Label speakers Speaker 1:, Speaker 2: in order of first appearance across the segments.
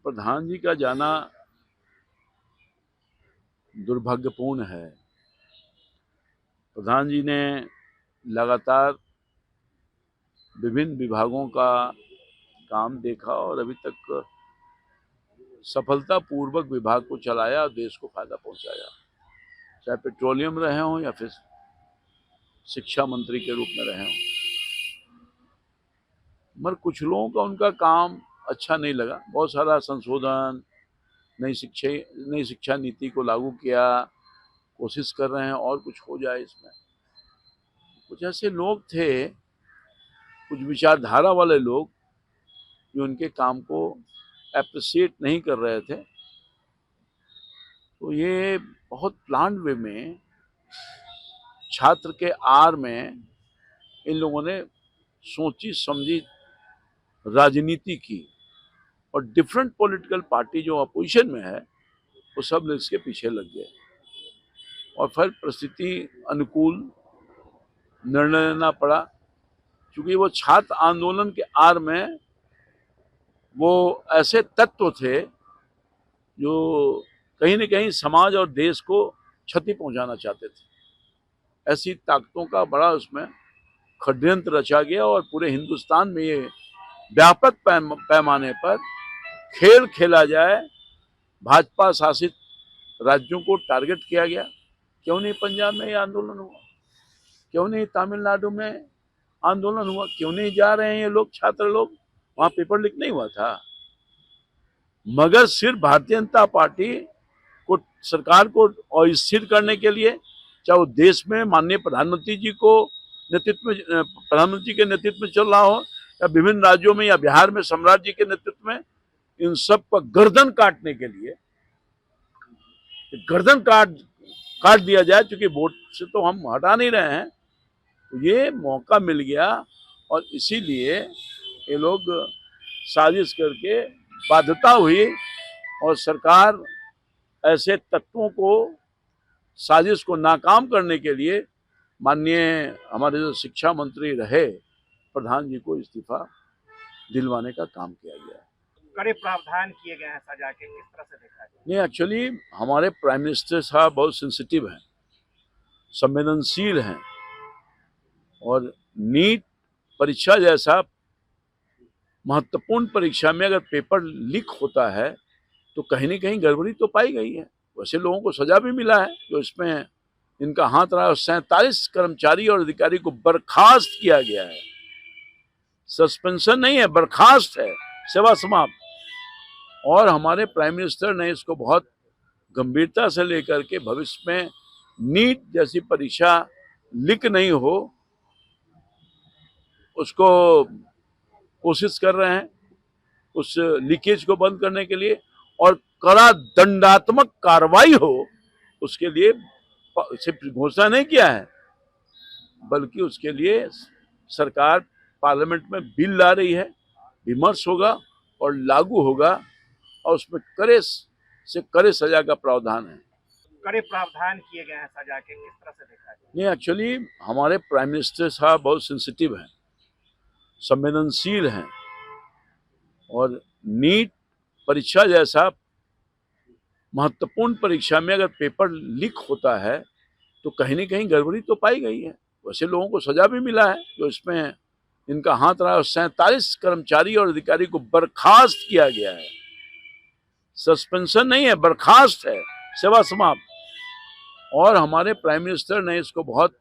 Speaker 1: प्रधान जी का जाना दुर्भाग्यपूर्ण है। प्रधान जी ने लगातार विभिन्न विभागों का काम देखा और अभी तक सफलतापूर्वक विभाग को चलाया और देश को फायदा पहुंचाया, चाहे पेट्रोलियम रहे हों या फिर शिक्षा मंत्री के रूप में रहे हों। मगर कुछ लोगों का उनका काम अच्छा नहीं लगा। बहुत सारा संशोधन, नई शिक्षा नीति को लागू किया, कोशिश कर रहे हैं और कुछ हो जाए इसमें। कुछ ऐसे लोग थे, कुछ विचारधारा वाले लोग, जो उनके काम को एप्रिशिएट नहीं कर रहे थे। तो ये बहुत प्लान्ड वे में, छात्र के आर में इन लोगों ने सोची समझी राजनीति की और डिफरेंट पॉलिटिकल पार्टी जो अपोजिशन में है वो सब इसके पीछे लग गए और फिर परिस्थिति अनुकूल निर्णय लेना पड़ा। क्योंकि वो छात्र आंदोलन के आर में वो ऐसे तत्व थे जो कहीं न कहीं समाज और देश को क्षति पहुंचाना चाहते थे। ऐसी ताकतों का बड़ा उसमें षड्यंत्र रचा गया और पूरे हिंदुस्तान में ये व्यापक पैमाने पर खेल खेला जाए। भाजपा शासित राज्यों को टारगेट किया गया। क्यों नहीं पंजाब में ये आंदोलन हुआ? क्यों नहीं तमिलनाडु में आंदोलन हुआ? क्यों नहीं जा रहे हैं ये लोग, छात्र लोग? वहां पेपर लीक नहीं हुआ था। मगर सिर्फ भारतीय जनता पार्टी को, सरकार को अस्थिर करने के लिए, चाहे वो देश में माननीय प्रधानमंत्री जी के नेतृत्व में चल रहा हो या विभिन्न राज्यों में या बिहार में सम्राट जी के नेतृत्व में, इन सब का गर्दन काटने के लिए गर्दन काट दिया जाए। क्योंकि वोट से तो हम हटा नहीं रहे हैं, तो ये मौका मिल गया और इसीलिए ये लोग साजिश करके बाध्यता हुई और सरकार ऐसे तत्वों को, साजिश को नाकाम करने के लिए माननीय हमारे जो शिक्षा मंत्री रहे प्रधान जी को इस्तीफा दिलवाने का काम किया गया।
Speaker 2: कड़े प्रावधान किए गए हैं सजा के, किस तरह से देखा जाए?
Speaker 1: नहीं, एक्चुअली हमारे प्राइम मिनिस्टर साहब बहुत सेंसिटिव हैं, संवेदनशील हैं और नीट परीक्षा जैसा महत्वपूर्ण परीक्षा में अगर पेपर लीक होता है तो कहीं न कहीं गड़बड़ी तो पाई गई है। वैसे लोगों को सजा भी मिला है जो इसमें इनका हाथ रहा है। 47 कर्मचारी और अधिकारी को बर्खास्त किया गया है। सस्पेंशन नहीं है, बर्खास्त है, सेवा समाप्त। और हमारे प्राइम मिनिस्टर ने इसको बहुत गंभीरता से लेकर के भविष्य में नीट जैसी परीक्षा लीक नहीं हो उसको कोशिश कर रहे हैं, उस लीकेज को बंद करने के लिए, और कड़ा दंडात्मक कार्रवाई हो उसके लिए सिर्फ घोषणा नहीं किया है, बल्कि उसके लिए सरकार पार्लियामेंट में बिल ला रही है, विमर्श होगा और लागू होगा और उसमें कड़े से कड़े सजा का प्रावधान है।
Speaker 2: कड़े प्रावधान किए गए हैं सजा के, किस तरह से देखा जाए?
Speaker 1: नहीं, एक्चुअली हमारे प्राइम मिनिस्टर साहब बहुत सेंसिटिव हैं, संवेदनशील हैं और नीट परीक्षा जैसा महत्वपूर्ण परीक्षा में अगर पेपर लीक होता है तो कहीं न कहीं गड़बड़ी तो पाई गई है। वैसे लोगों को सजा भी मिला है जो इसमें इनका हाथ रहा है। 47 कर्मचारी और अधिकारी को बर्खास्त किया गया है। सस्पेंशन नहीं है, बर्खास्त है, सेवा समाप्त। और हमारे प्राइम मिनिस्टर ने इसको बहुत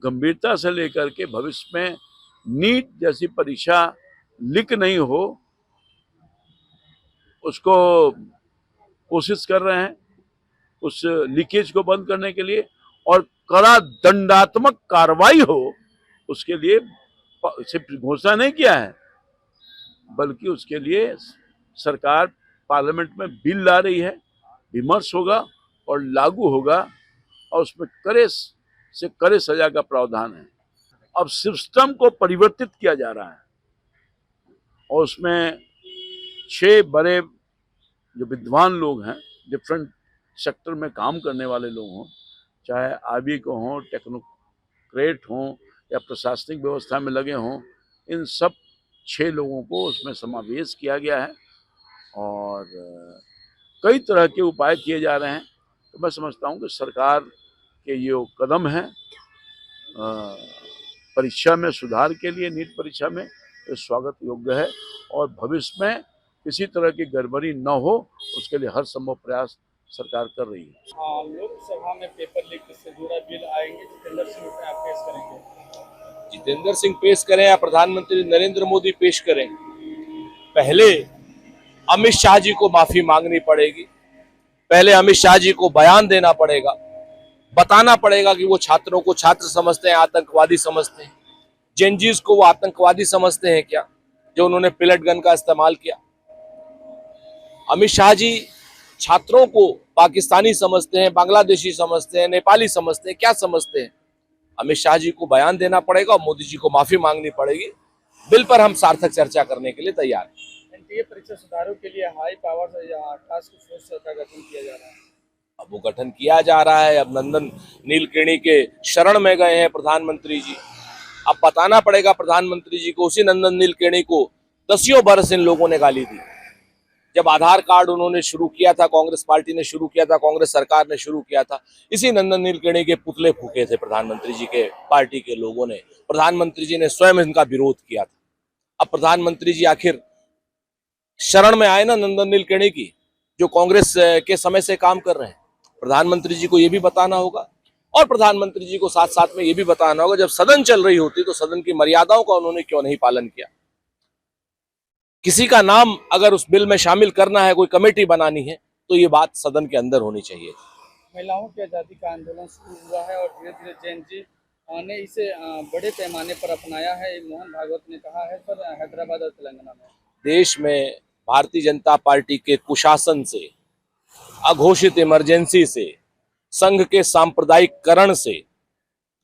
Speaker 1: गंभीरता से लेकर के भविष्य में नीट जैसी परीक्षा लीक नहीं हो उसको कोशिश कर रहे हैं, उस लीकेज को बंद करने के लिए, और कड़ा दंडात्मक कार्रवाई हो उसके लिए सिर्फ घोषणा नहीं किया है, बल्कि उसके लिए सरकार पार्लियामेंट में बिल ला रही है, विमर्श होगा और लागू होगा और उसमें कड़े से कड़े सजा का प्रावधान है। अब सिस्टम को परिवर्तित किया जा रहा है और उसमें 6 बड़े जो विद्वान लोग हैं, डिफरेंट सेक्टर में काम करने वाले लोग हों, चाहे आईबी को हों, टेक्नोक्रेट हों या प्रशासनिक व्यवस्था में लगे हों, इन सब 6 लोगों को उसमें समावेश किया गया है और कई तरह के उपाय किए जा रहे हैं। तो मैं समझता हूँ कि सरकार के ये कदम हैं परीक्षा में सुधार के लिए, नीट परीक्षा में, ये स्वागत योग्य है और भविष्य में किसी तरह की गड़बड़ी न हो उसके लिए हर संभव प्रयास सरकार कर रही है।
Speaker 3: हाँ, लोकसभा में पेपर लीक से जुड़ा बिल आएंगे, जितेंद्र सिंह पे आप पेश करेंगे।
Speaker 4: जितेंद्र सिंह पेश करें या प्रधानमंत्री नरेंद्र मोदी पेश करें, पहले अमित शाह जी को माफी मांगनी पड़ेगी। पहले अमित शाह जी को बयान देना पड़ेगा, बताना पड़ेगा कि वो छात्रों को छात्र समझते हैं, आतंकवादी समझते हैं। जेनजीज को वो आतंकवादी समझते हैं क्या, जो उन्होंने पिलेट गन का इस्तेमाल किया। अमित शाह जी छात्रों को पाकिस्तानी समझते हैं, बांग्लादेशी समझते हैं, नेपाली समझते हैं, क्या समझते हैं। अमित शाह जी को बयान देना पड़ेगा और मोदी जी को माफी मांगनी पड़ेगी। बिल पर हम सार्थक चर्चा करने के लिए तैयार हैं।
Speaker 3: एनडीए परीक्षा सुधारों के लिए हाई पावर टास्क फोर्स का गठन किया जा रहा है।
Speaker 4: अब वो गठन किया जा रहा है। अब नंदन नीलकेणी के शरण में गए हैं प्रधानमंत्री जी। अब बताना पड़ेगा प्रधानमंत्री जी को, उसी नंदन नीलकेणी को 10 बरस इन लोगों ने गाली दी। जब आधार कार्ड उन्होंने शुरू किया था, कांग्रेस पार्टी ने शुरू किया था, कांग्रेस सरकार ने शुरू किया था, इसी नंदन नीलकेणी के पुतले फूके थे प्रधानमंत्री जी के पार्टी के लोगों ने। प्रधानमंत्री जी ने स्वयं इनका विरोध किया था। अब प्रधानमंत्री जी आखिर शरण में आए ना नंदन नीलकेणी की, जो कांग्रेस के समय से काम कर रहे हैं। प्रधानमंत्री जी को यह भी बताना होगा और प्रधानमंत्री जी को साथ साथ में यह भी बताना होगा, जब सदन चल रही होती तो सदन की मर्यादाओं का उन्होंने क्यों नहीं पालन किया। किसी का नाम अगर उस बिल में शामिल करना है, कोई कमेटी बनानी है, तो ये बात सदन के अंदर होनी चाहिए।
Speaker 3: महिलाओं की आज़ादी का आंदोलन शुरू हुआ है और धीरे धीरे जैन जी ने इसे बड़े पैमाने पर अपनाया है, मोहन भागवत ने कहा है। पर हैदराबाद और तेलंगाना में
Speaker 4: देश में भारतीय जनता पार्टी के कुशासन से, अघोषित इमरजेंसी से, संघ के सांप्रदायिककरण से,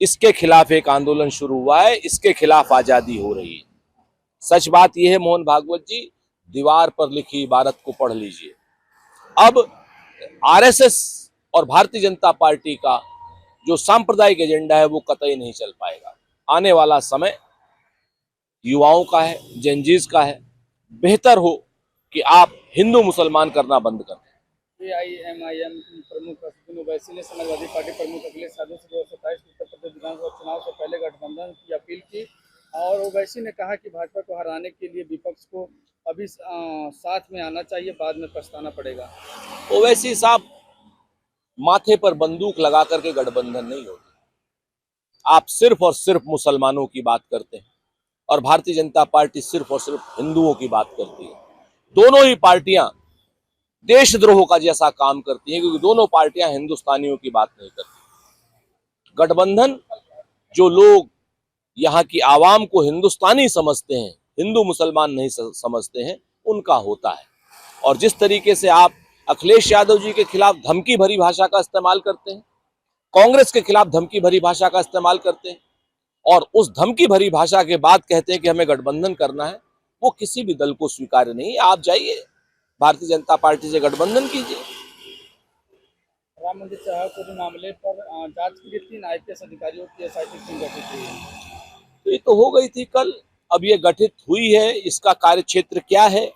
Speaker 4: इसके खिलाफ एक आंदोलन शुरू हुआ है। इसके खिलाफ आजादी हो रही है। सच बात यह है मोहन भागवत जी, दीवार पर लिखी इबारत को पढ़ लीजिए। अब आरएसएस और भारतीय जनता पार्टी का जो सांप्रदायिक एजेंडा है वो कतई नहीं चल पाएगा। आने वाला समय युवाओं का है, जेनजीज का है। बेहतर हो कि आप हिंदू मुसलमान करना बंद कर दें।
Speaker 3: एआईएमआईएम प्रमुख असदुद्दीन ओवैसी ने समाजवादी पार्टी प्रमुख अखिलेश यादव से 2027 उत्तर प्रदेश विधानसभा चुनाव से पहले गठबंधन की अपील की और ओवैसी ने कहा कि भाजपा को हराने के लिए विपक्ष को अभी साथ में आना चाहिए, बाद में पछताना पड़ेगा।
Speaker 4: ओवैसी साहब, माथे पर बंदूक लगा करके गठबंधन नहीं होती। आप सिर्फ और सिर्फ मुसलमानों की बात करते हैं और भारतीय जनता पार्टी सिर्फ और सिर्फ हिंदुओं की बात करती है। दोनों ही पार्टियां देशद्रोह का जैसा काम करती हैं, क्योंकि दोनों पार्टियां हिंदुस्तानियों की बात नहीं करती। गठबंधन जो लोग यहाँ की आवाम को हिंदुस्तानी समझते हैं, हिंदू मुसलमान नहीं समझते हैं, उनका होता है। और जिस तरीके से आप अखिलेश यादव जी के खिलाफ धमकी भरी भाषा का इस्तेमाल करते हैं, कांग्रेस के खिलाफ धमकी भरी भाषा का इस्तेमाल करते हैं और उस धमकी भरी भाषा के बाद कहते हैं कि हमें गठबंधन करना है, वो किसी भी दल को स्वीकार्य नहीं है। आप जाइए भारतीय जनता पार्टी से गठबंधन कीजिए।
Speaker 3: राम मंदिर चौहान मामले पर जांच के लिए 3 आईपीएस अधिकारियों की एसआईटी टीम गठित हुई है।
Speaker 4: तो ये तो हो गई थी कल, अब ये गठित हुई है। इसका कार्य क्षेत्र क्या है,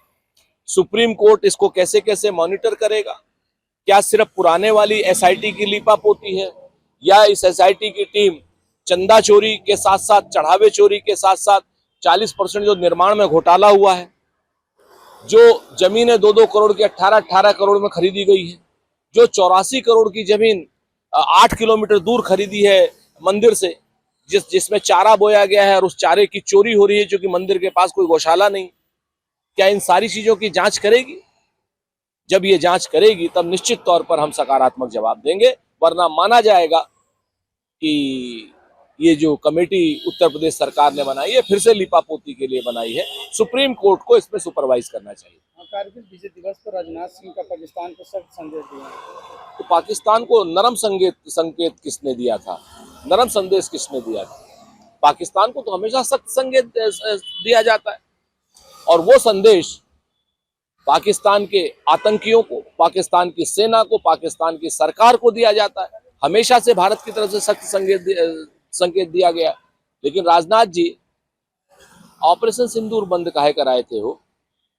Speaker 4: सुप्रीम कोर्ट इसको कैसे कैसे मॉनिटर करेगा? क्या सिर्फ पुराने वाली एसआईटी की लीपापोती है, या इस एसआईटी की टीम चंदा चोरी के साथ साथ, चढ़ावे चोरी के साथ साथ 40% जो निर्माण में घोटाला हुआ है, जो जमीनें 2-2 करोड़ की 18-18 करोड़ में खरीदी गई है, जो 84 करोड़ की जमीन 8 किलोमीटर दूर खरीदी है मंदिर से, जिसमें चारा बोया गया है और उस चारे की चोरी हो रही है, जो कि मंदिर के पास कोई गौशाला नहीं। क्या इन सारी चीजों की जांच करेगी? जब ये जांच करेगी तब निश्चित तौर पर हम सकारात्मक जवाब देंगे, वरना माना जाएगा कि ये जो कमेटी उत्तर प्रदेश सरकार ने बनाई है, फिर से लीपापोती के लिए बनाई है। सुप्रीम कोर्ट को इसमें सुपरवाइज करना चाहिए।
Speaker 3: कारगिल विजय दिवस पर राजनाथ सिंह का पाकिस्तान को सख्त संदेश दिया।
Speaker 4: तो पाकिस्तान को नरम संकेत किसने दिया था? नरम संदेश किसने दिया था? पाकिस्तान को तो हमेशा सख्त संकेत दिया जाता है और वो संदेश पाकिस्तान के आतंकियों को, पाकिस्तान की सेना को, पाकिस्तान की सरकार को दिया जाता है। हमेशा से भारत की तरफ से सख्त संकेत दिया गया। लेकिन राजनाथ जी ऑपरेशन सिंदूर बंद काहे कराए थे हो,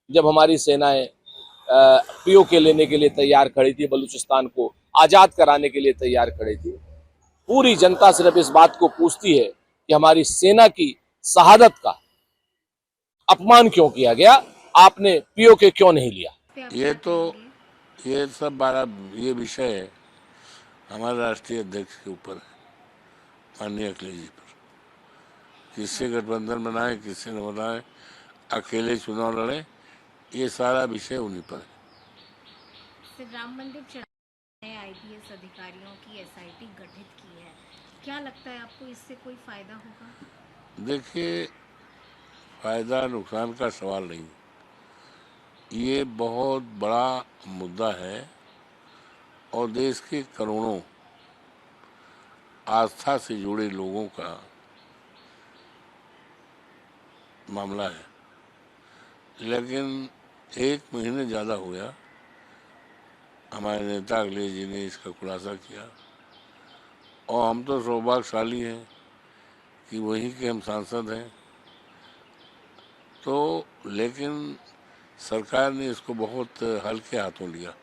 Speaker 4: जब हमारी सेनाएं पीओके लेने के लिए तैयार खड़ी थी, बलूचिस्तान को आजाद कराने के लिए तैयार खड़ी थी। पूरी जनता सिर्फ इस बात को पूछती है कि हमारी सेना की शहादत का अपमान क्यों किया गया, आपने पीओके क्यों नहीं लिया।
Speaker 5: ये सब बड़ा ये विषय है हमारे राष्ट्रीय अध्यक्ष के ऊपर है, माननीय अखिलेश जी पर। किससे गठबंधन बनाए, किससे न बनाए, अकेले चुनाव लड़े, ये सारा विषय उन्हीं पर है।
Speaker 6: सिर्फ राम मंदिर चढ़ाने आईपीएस अधिकारियों की एसआईटी गठित की है, क्या लगता है आपको इससे कोई फायदा होगा?
Speaker 5: देखिए, फायदा नुकसान का सवाल नहीं, ये बहुत बड़ा मुद्दा है और देश के करोड़ों आस्था से जुड़े लोगों का मामला है। लेकिन 1 महीने ज़्यादा हो गया, हमारे नेता अखिलेश जी ने इसका खुलासा किया और हम तो सौभाग्यशाली हैं कि वहीं के हम सांसद हैं। तो लेकिन सरकार ने इसको बहुत हल्के हाथों लिया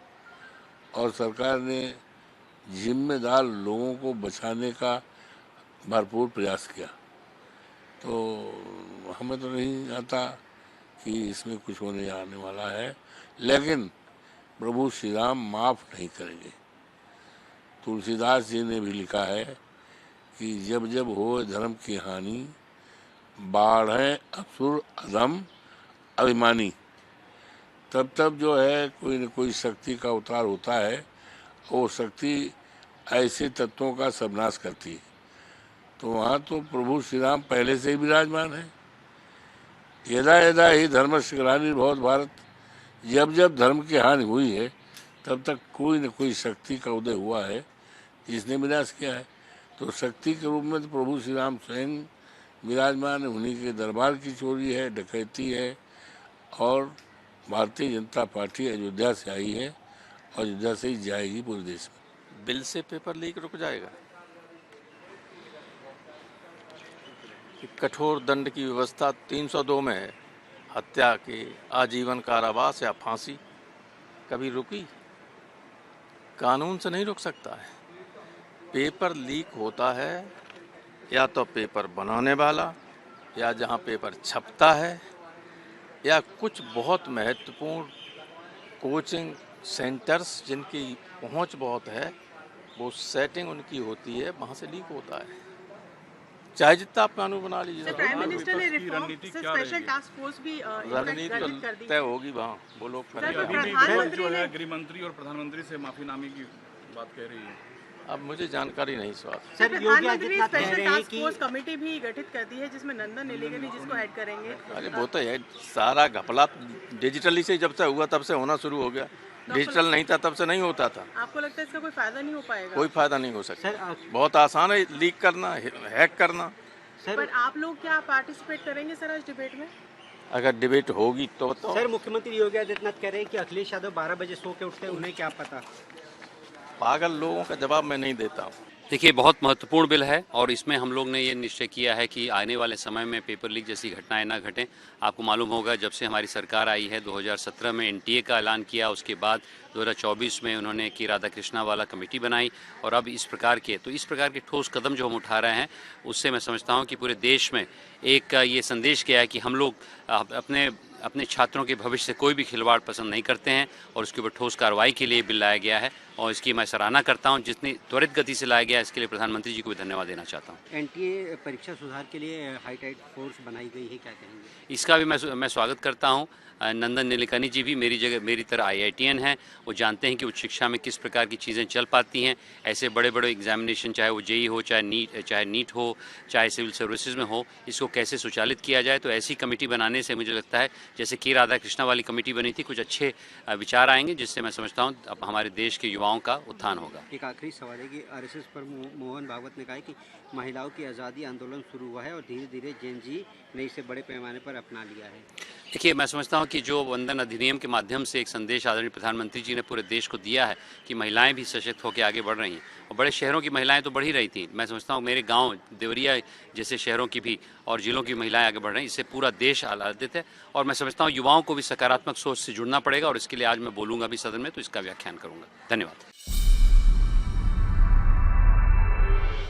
Speaker 5: और सरकार ने जिम्मेदार लोगों को बचाने का भरपूर प्रयास किया। तो हमें तो नहीं आता कि इसमें कुछ होने आने वाला है, लेकिन प्रभु श्री राम माफ नहीं करेंगे। तुलसीदास जी ने भी लिखा है कि जब जब हो धर्म की हानि, बाढ़े असुर अधम अभिमानी, तब तब जो है कोई न कोई शक्ति का उतार होता है। वो शक्ति ऐसे तत्वों का सर्वनाश करती है। तो वहाँ तो प्रभु श्री राम पहले से ही विराजमान है। यदा यदा ही धर्मस्य ग्लानिर्भवत भारत, जब जब धर्म की हानि हुई है तब तक कोई न कोई शक्ति का उदय हुआ है जिसने विनाश किया है। तो शक्ति के रूप में तो प्रभु श्री राम स्वयं विराजमान है। उन्हीं के दरबार की चोरी है, डकैती है। और भारतीय जनता पार्टी अयोध्या से आई है और अयोध्या से ही जाएगी पूरे देश में।
Speaker 7: बिल से पेपर लीक रुक जाएगा? कठोर दंड की व्यवस्था 302 में है, हत्या के आजीवन कारावास या फांसी, कभी रुकी? कानून से नहीं रुक सकता है। पेपर लीक होता है या तो पेपर बनाने वाला, या जहां पेपर छपता है, या कुछ बहुत महत्वपूर्ण कोचिंग सेंटर्स जिनकी पहुंच बहुत है, वो सेटिंग उनकी होती है, वहां से लीक होता है। चाहे जितना आप कानून बना लीजिए।
Speaker 8: प्राइम मिनिस्टर ने रिफॉर्म स्पेशल टास्क फोर्स भी
Speaker 7: रणनीति
Speaker 8: कर दी
Speaker 7: तय होगी, वहाँ वो लोग
Speaker 8: प्रधानमंत्री
Speaker 3: जो है गृहमंत्री और प्रधानमंत्री से माफीनामे की बात कह रही है।
Speaker 7: अब मुझे जानकारी नहीं इस बात।
Speaker 8: सर, प्रधानमंत्री ने स्पेशल टास्क फोर्स कमेटी भी गठित कर दी है जिसमें नंदन नीलेकनी जिसको ऐड करेंगे।
Speaker 7: अरे वो तो है, सारा घपला डिजिटली से जब से हुआ तब से होना शुरू हो गया। डिजिटल नहीं था तब से नहीं होता था।
Speaker 8: आपको लगता है इसका कोई फायदा नहीं हो पाएगा?
Speaker 7: कोई फायदा नहीं हो सकता। बहुत आसान है लीक करना, हैक करना।
Speaker 8: पर आप लोग क्या पार्टिसिपेट करेंगे सर आज डिबेट में?
Speaker 7: अगर डिबेट होगी तो
Speaker 9: सर, मुख्यमंत्री योगी आदित्यनाथ कह रहे हैं कि अखिलेश यादव 12 बजे सो के उठते हैं, उन्हें क्या पता।
Speaker 7: पागल लोगों का जवाब मैं नहीं देता हूँ।
Speaker 10: देखिए, बहुत महत्वपूर्ण बिल है और इसमें हम लोग ने ये निश्चय किया है कि आने वाले समय में पेपर लीक जैसी घटनाएं ना घटें। आपको मालूम होगा, जब से हमारी सरकार आई है 2017 में एनटीए का ऐलान किया, उसके बाद 2024 में उन्होंने की राधा कृष्णा वाला कमेटी बनाई और अब इस प्रकार के ठोस कदम जो हम उठा रहे हैं, उससे मैं समझता हूँ कि पूरे देश में एक ये संदेश गया है कि हम लोग अपने छात्रों के भविष्य से कोई भी खिलवाड़ पसंद नहीं करते हैं और उसके ऊपर ठोस कार्रवाई के लिए बिल लाया गया है और इसकी मैं सराहना करता हूं। जितनी त्वरित गति से लाया गया इसके लिए प्रधानमंत्री जी को भी धन्यवाद देना चाहता हूं।
Speaker 9: एनटीए परीक्षा सुधार के लिए हाईटाइट फोर्स बनाई गई है, क्या कहेंगे?
Speaker 10: इसका भी मैं स्वागत करता हूं। नंदन नीलेकनी जी भी मेरी तरह IITN हैं, वो जानते हैं कि उच्च शिक्षा में किस प्रकार की चीज़ें चल पाती हैं। ऐसे बड़े बड़े एग्जामिनेशन, चाहे वो जेई हो, चाहे नीट हो, चाहे सिविल सर्विसेज में हो, इसको कैसे सुचालित किया जाए। तो ऐसी कमेटी बनाने से मुझे लगता है, जैसे की राधा कृष्णा वाली कमेटी बनी थी, कुछ अच्छे विचार आएंगे जिससे मैं समझता हूँ अब हमारे देश के युवाओं का उत्थान होगा।
Speaker 9: एक आखिरी सवाल है कि RSS पर मोहन भागवत ने कहा है कि महिलाओं की आज़ादी आंदोलन शुरू हुआ है और धीरे धीरे जेन जी ने इसे बड़े पैमाने पर अपना लिया है।
Speaker 10: देखिए, मैं समझता हूँ की जो वंदन अधिनियम के माध्यम से एक संदेश आदरणीय प्रधानमंत्री जी ने पूरे देश को दिया है कि महिलाएं भी सशक्त होकर आगे बढ़ रही हैं, और बड़े शहरों की महिलाएं तो बढ़ ही रही थी। मैं समझता हूँ मेरे गांव देवरिया जैसे शहरों की भी और जिलों की महिलाएं आगे बढ़ रही हैं। इससे पूरा देश आह्लादित है, और मैं समझता हूँ युवाओं को भी सकारात्मक सोच से जुड़ना पड़ेगा, और इसके लिए आज मैं बोलूँगा भी सदन में, तो इसका व्याख्यान करूँगा। धन्यवाद।